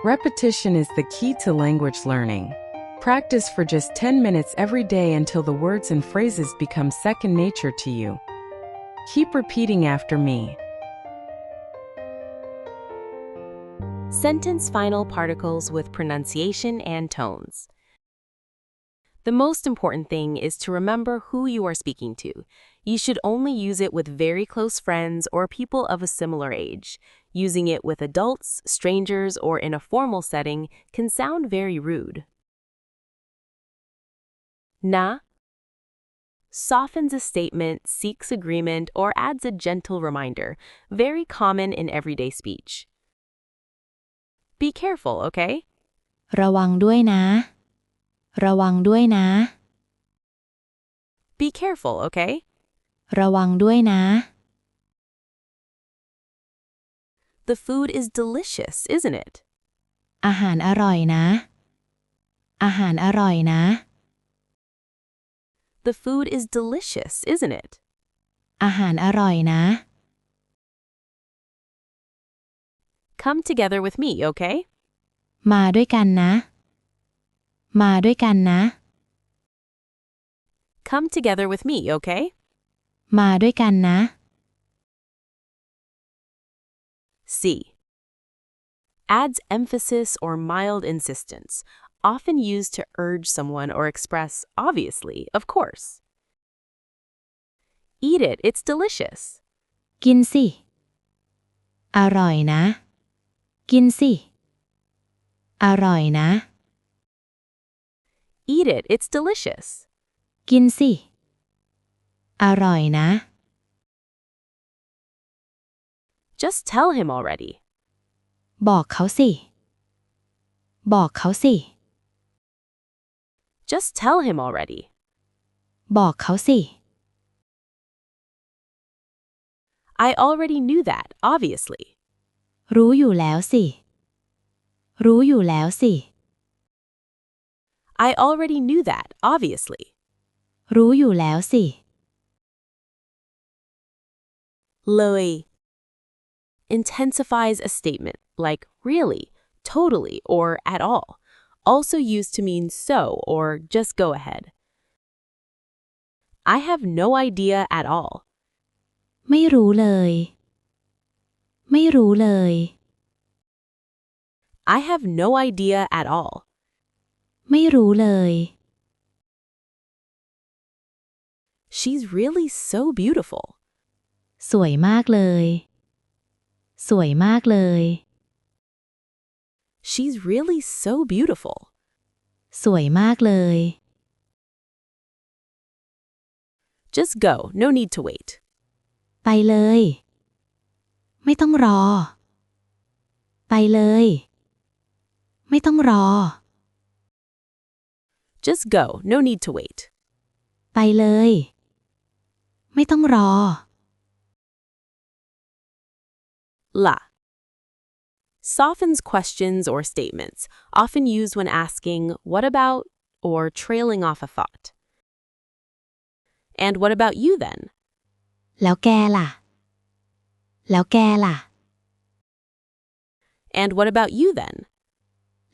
Repetition is the key to language learning. Practice for just 10 minutes every day until the words and phrases become second nature to you. Keep repeating after me. Sentence final particles with pronunciation and tones. The most important thing is to remember who you are speaking to. You should only use it with very close friends or people of a similar age. Using it with adults, strangers, or in a formal setting can sound very rude. Na softens a statement, seeks agreement, or adds a gentle reminder, very common in everyday speech. Be careful, okay? ระวังด้วยนะระวังด้วยนะ Be careful, okay? ระวังด้วยนะ The food is delicious, isn't it? อาหารอร่อยนะอาหารอร่อยนะ The food is delicious, isn't it? อาหารอร่อยนะ Come together with me, okay? มาด้วยกันนะมาด้วยกันนะ Come together with me, okay? มาด้วยกันนะ C. Adds emphasis or mild insistence, often used to urge someone or express, obviously, of course. Eat it, it's delicious. กินสิอร่อยนะกินสิอร่อยนะ Eat it, it's delicious. กินสิอร่อยนะ Just tell him already. บอกเขาสิบอกเขาสิ Just tell him already. บอกเขาสิ I already knew that, obviously. รู้อยู่แล้วสิรู้อยู่แล้วสิ I already knew that, obviously. รู้อยู่แล้วสิ Loi intensifies a statement like really, totally, or at all, also used to mean so or just go ahead. I have no idea at all. ไม่รู้เลยไม่รู้เลย I have no idea at all. ไม่รู้เลย She's really so beautiful. สวยมากเลยสวยมากเลย She's really so beautiful. สวยมากเลย Just go, no need to wait. ไปเลยไม่ต้องรอไปเลยไม่ต้องรอ Just go, no need to wait. ไปเลยไม่ต้องรอ La softens questions or statements, often used when asking, what about, or trailing off a thought. And what about you then? แล้วแกล่ะแล้วแกล่ะ And what about you then?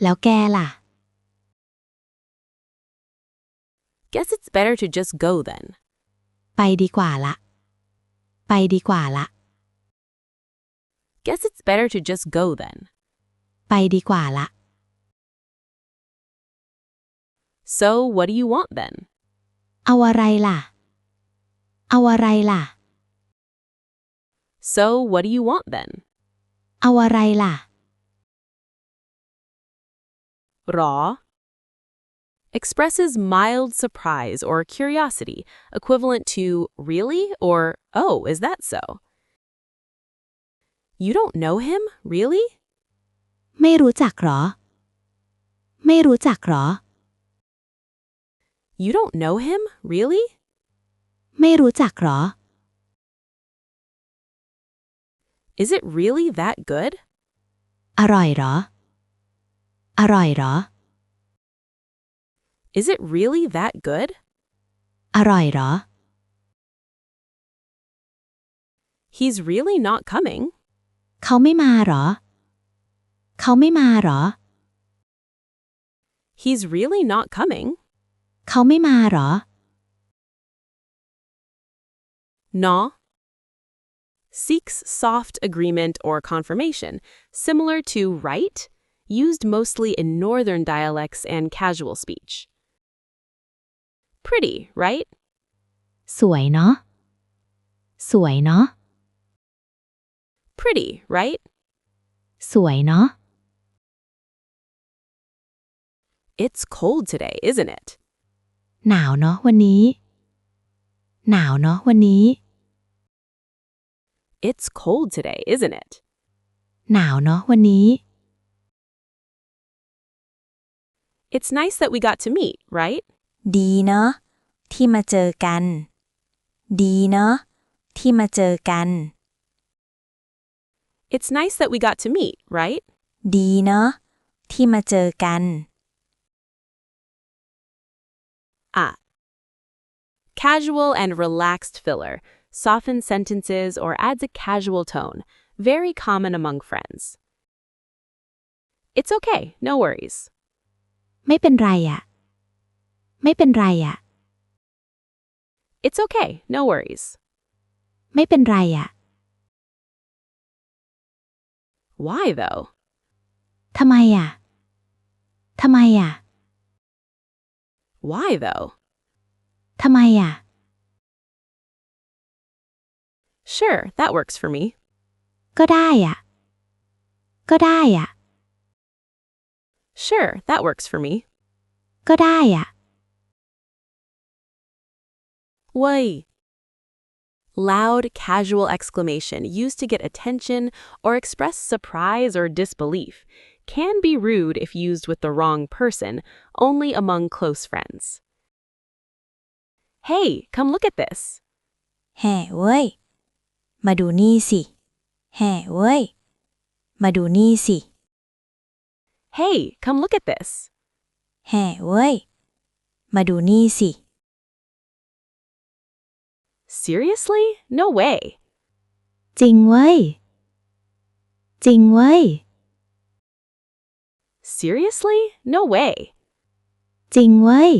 แล้วแกล่ะ Guess it's better to just go then. ไปดีกว่าละไปดีกว่าละ Guess it's better to just go then. ไปดีกว่าละ So what do you want then? เอาอะไรล่ะเอาอะไรล่ะ So what do you want then? เอาอะไรล่ะ Raw expresses mild surprise or curiosity, equivalent to really or oh, is that so? You don't know him, really? ไม่รู้จักหรอไม่รู้จักหรอ You don't know him, really? ไม่รู้จักหรอ Is it really that good? อร่อยหรออร่อยหรอ Is it really that good? อร่อยหรอ He's really not coming. เขาไม่มาหรอ เขาไม่มาเหรอ He's really not coming. เขาไม่มาเหรอ นาะ seeks soft agreement or confirmation, similar to right, used mostly in northern dialects and casual speech. Pretty, right? สวยเนาะ สวยเนาะ Pretty, right? สวยเนาะ It's cold today, isn't it? หนาวเนาะวันนี้ หนาวเนาะวันนี้ It's cold today, isn't it? หนาวเนาะวันนี้ It's nice that we got to meet, right? ดีเนาะที่มาเจอกัน ดีเนาะที่มาเจอกัน It's nice that we got to meet, right? ดีเนาะที่มาเจอกัน Ah. Casual and relaxed filler softens sentences or adds a casual tone, very common among friends. It's okay, no worries. ไม่เป็นไรอะ ไม่เป็นไรอะ It's okay, no worries. ไม่เป็นไรอะ Why, though? ทำไมอะทำไมอะ Why, though? ทำไมอะ Sure, that works for me. ก็ได้อะก็ได้อะ Sure, that works for me. ก็ได้อะ Why? Loud, casual exclamation used to get attention or express surprise or disbelief can be rude if used with the wrong person, only among close friends. Hey, come look at this. แห่เว้ย มาดูนี่สิ แห่เว้ย มาดูนี่สิ Hey, come look at this. แห่เว้ย มาดูนี่สิ Seriously? No way. จริงเว้ย จริงเว้ย Seriously? No way. จริงเว้ย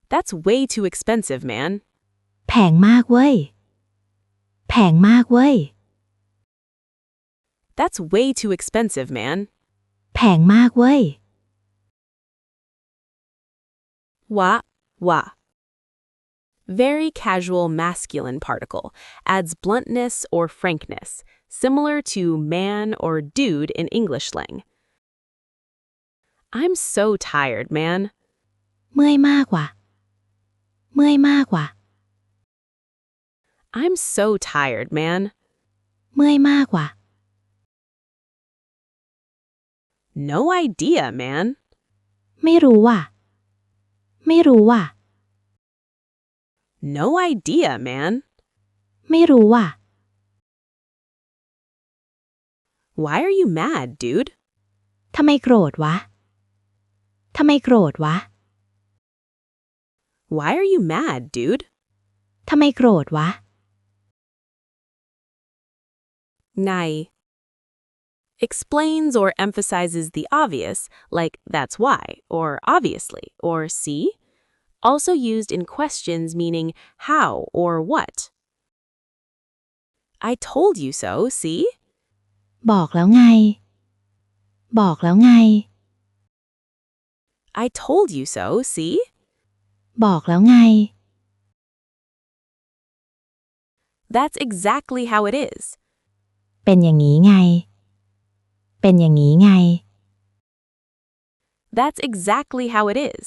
That's way too expensive, man. แพงมากเว้ย แพงมากเว้ย That's way too expensive, man. แพงมากเว้ย Wa. Very casual masculine particle, adds bluntness or frankness, similar to man or dude in English slang. I'm so tired, man. เมื่อยมากว่ะ เมื่อยมากว่ะ I'm so tired, man. เมื่อยมากว่ะ No idea, man. ไม่รู้ว่ะ ไม่รู้ว่ะ No idea, man. ไม่รู้ว่ะ Why are you mad, dude? ทำไมโกรธวะ ทำไมโกรธวะ Why are you mad, dude? ทำไมโกรธวะ Nai. Explains or emphasizes the obvious, like that's why, or obviously, or see. Also used in questions meaning how or what. I told you so, see? บอกแล้วไง บอกแล้วไง I told you so, see? บอกแล้วไง That's exactly how it is. เป็นอย่างนี้ไง เป็นอย่างนี้ไง That's exactly how it is.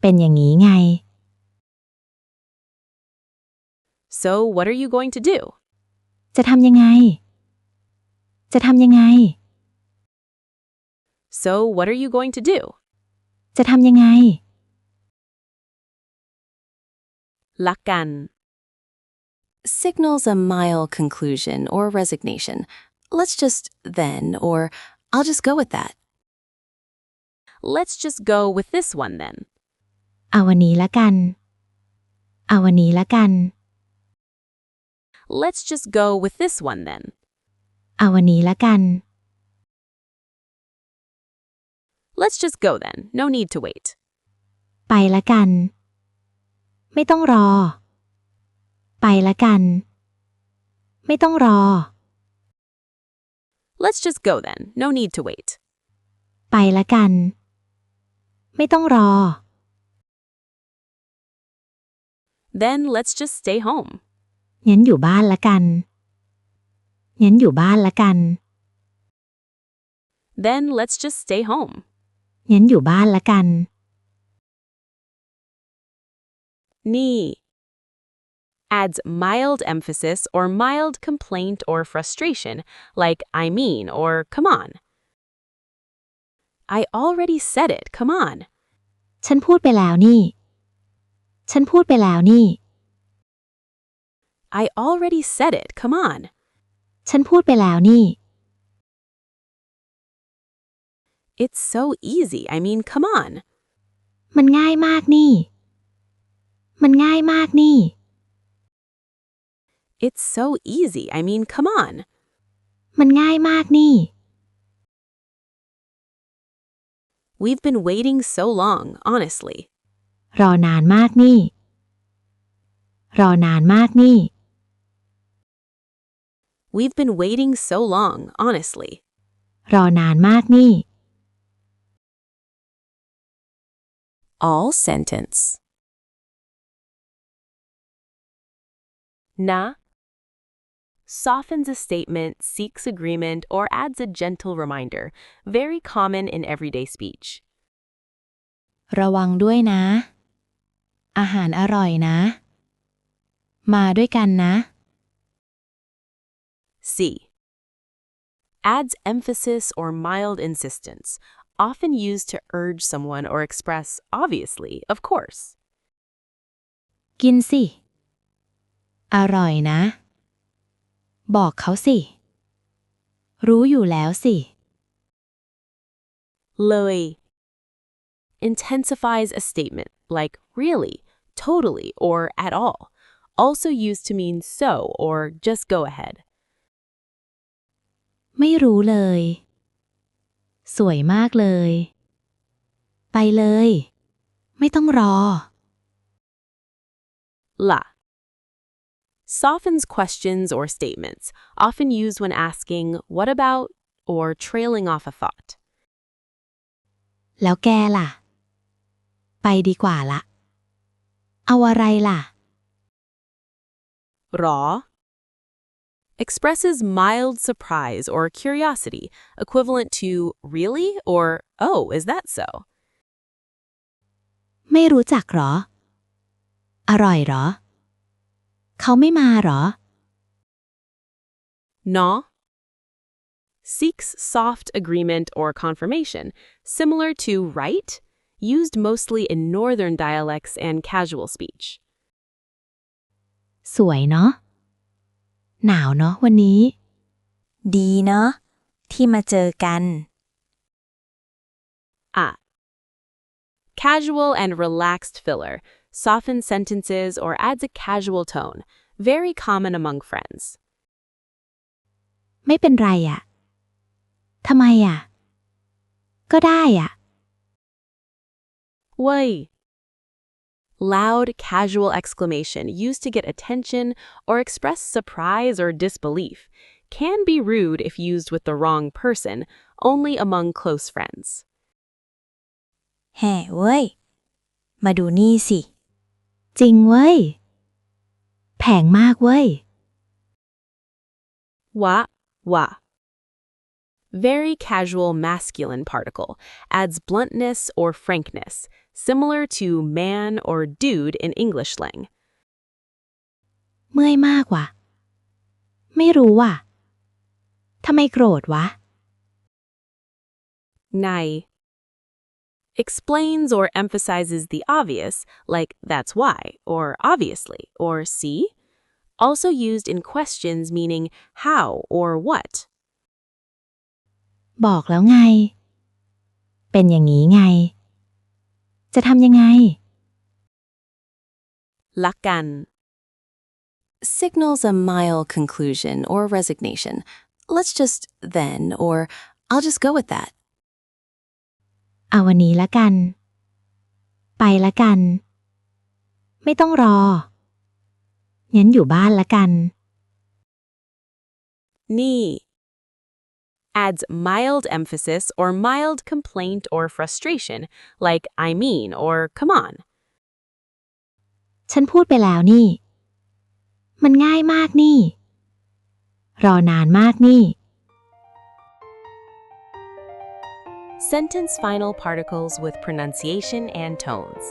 เป็นอย่างนี้ไง So what are you going to do? จะทำยังไง จะทำยังไง So what are you going to do? จะทำยังไง Lakan. Signals a mild conclusion or resignation. Let's just then, or I'll just go with that. Let's just go with this one then. เอาวันนี้ละกัน เอาวันนี้ละกัน Let's just go with this one then. เอาวันนี้ละกัน Let's just go then. No need to wait. ไปละกัน ไม่ต้องรอ ไปละกัน ไม่ต้องรอ Let's just go then. No need to wait. ไปละกัน ไม่ต้องรอ Then let's just stay home. งั้นอยู่บ้านละกัน งั้นอยู่บ้านละกัน Then let's just stay home. งั้นอยู่บ้านละกัน Ni adds mild emphasis or mild complaint or frustration, like I mean or come on. I already said it, come on. ฉันพูดไปแล้วนี่ ฉันพูดไปแล้วนี่ I already said it, come on. ฉันพูดไปแล้วนี่ It's so easy, I mean, come on. มันง่ายมากนี่ มันง่ายมากนี่ It's so easy, I mean, come on. มันง่ายมากนี่ We've been waiting so long, honestly. รอนานมากนี่ รอนานมากนี่ We've been waiting so long, honestly. รอนานมากนี่ All sentence. Na softens a statement, seeks agreement, or adds a gentle reminder, very common in everyday speech. ระวังด้วยนะ อาหารอร่อยนะ มาด้วยกันนะ C adds emphasis or mild insistence, often used to urge someone or express, obviously, of course. กินสิ อร่อยนะ บอกเขาสิ รู้อยู่แล้วสิ Loi intensifies a statement, like really, totally, or at all, also used to mean so or just go ahead. ไม่รู้เลย สวยมากเลย ไปเลย ไม่ต้องรอ La softens questions or statements, often used when asking, what about, or trailing off a thought. แล้วแกล่ะ ไปดีกว่าละ เอาอะไรล่ะ Raw expresses mild surprise or curiosity, equivalent to really or oh, is that so? ไม่รู้จักหรอ อร่อยหรอ เขาไม่มาหรอ Na seeks soft agreement or confirmation, similar to right, used mostly in northern dialects and casual speech. สวยเนาะ หนาวเนาะวันนี้ ดีเนาะที่มาเจอกัน Ah. Casual and relaxed filler, softens sentences or adds a casual tone, very common among friends. ไม่เป็นไรอ่ะ ทำไมอ่ะ ก็ได้อ่ะ Why? Loud, casual exclamation used to get attention or express surprise or disbelief. Can be rude if used with the wrong person, only among close friends. แห่เว้ย มาดูนี่สิ จริงเว้ย แพงมากเว้ย Wa. Very casual masculine particle, adds bluntness or frankness, similar to man or dude in English slang. เมื่อยมากว่ะ ไม่รู้ว่ะ ทำไมโกรธวะ Nai explains or emphasizes the obvious, like that's why, or obviously, or see. Also used in questions meaning how or what. บอกแล้วไง เป็นอย่างนี้ไง จะทำยังไง Lakan signals a mild conclusion or resignation, let's just then, or I'll just go with that. เอาวันนี้ละกัน ไปละกัน ไม่ต้องรอ งั้นอยู่บ้านละกัน Ni adds mild emphasis or mild complaint or frustration, like I mean or come on. ฉันพูดไปแล้วนี่ มันง่ายมากนี่ รอนานมากนี่ Sentence final particles with pronunciation and tones.